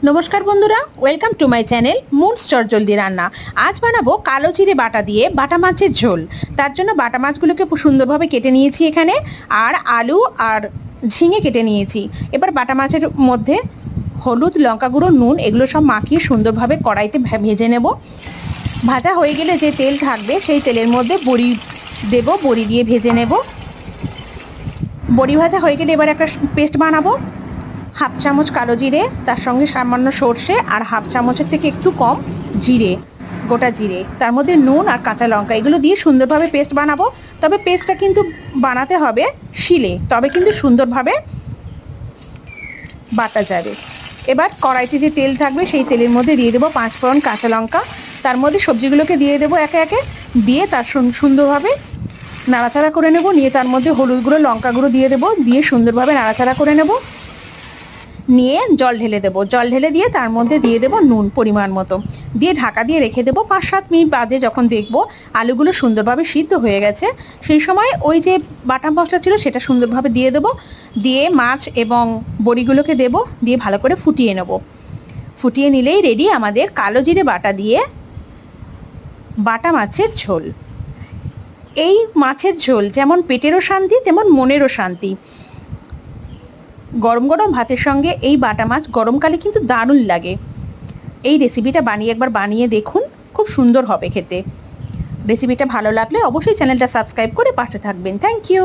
नमस्कार बंधुरा welcome to my channel moons चटजलदी रान्ना। आज बानाबो कालो जिरे बाटा दिए बाटा माछेर झोल। तार जोन्नो बाटा माछगुलोके सुंदरभावे केटे निয়েছি एखाने और आलू और झिंगे केटे निয়েছি। एबार बाटा माछेर मध्य हलुद लंका गुঁড়ো नुन एगुलो सब माखिए सुंदरभावे कड़ाईते भेजे नेब। भाजा हो गेले जे तेल थाकबे सेई तेलेर मध्य बड़ी देब, बड़ी दिए भेजे नेब। बड़ी भाजा हो गेले एबार एकटा पेस्ट बानाबो। हाफ चामच कालो जिरे तार संगे सामान्य सर्षे और हाफ चामचेर थेके एकटू कम जिरे, गोटा जिरे, तार मध्य नुन और काँचा लंका एगुलो दिए सुंदरभावे पेस्ट बानाबो। तबे पेस्टटा किन्तु बानाते हबे शिले, तबे किन्तु सुंदरभावे बाटा जाबे। एबार कड़ाईते जे तेल थाकबे सेई तेलेर मध्य दिए देबो 5 फोड़न काँचा लंका, तार मध्य सब्जिगुलोके दिए देबो एके एके, दिए तार सुंदरभावे नाड़ाचाड़ा करे नेब। निये तार मध्य हलुद गुঁড়ো लंका गुঁড়ো दिए देबो, दिए सुंदरभावे नाड़ाचाड़ा करे नेब। নিয়ে জল ঢেলে দেব, জল ঢেলে দিয়ে তার মধ্যে দিয়ে দেব নুন পরিমাণ মতো, দিয়ে ঢাকা দিয়ে রেখে দেব। 5-7 মিনিট বাদে যখন দেখব আলুগুলো সুন্দরভাবে সিদ্ধ হয়ে গেছে সেই সময় ওই যে বাটা মশলা ছিল সেটা সুন্দরভাবে দিয়ে দেব। দিয়ে মাছ এবং বড়িগুলোকে দেব, দিয়ে ভালো করে ফুটিয়ে নেব। ফুটিয়ে নিলেই রেডি আমাদের কালো জিরে বাটা দিয়ে বাটা মাছের ঝোল। এই মাছের ঝোল যেমন পেটেরও শান্তি তেমন মনেরও শান্তি। गरम गरम भातेर संगे এই বাটা মাছ গরমকালে কিন্তু দারুণ লাগে। এই রেসিপিটা বানিয়ে একবার বানিয়ে দেখুন, খুব সুন্দর হবে খেতে। রেসিপিটা ভালো লাগলে অবশ্যই চ্যানেলটা সাবস্ক্রাইব করে পাশে থাকবেন। Thank you.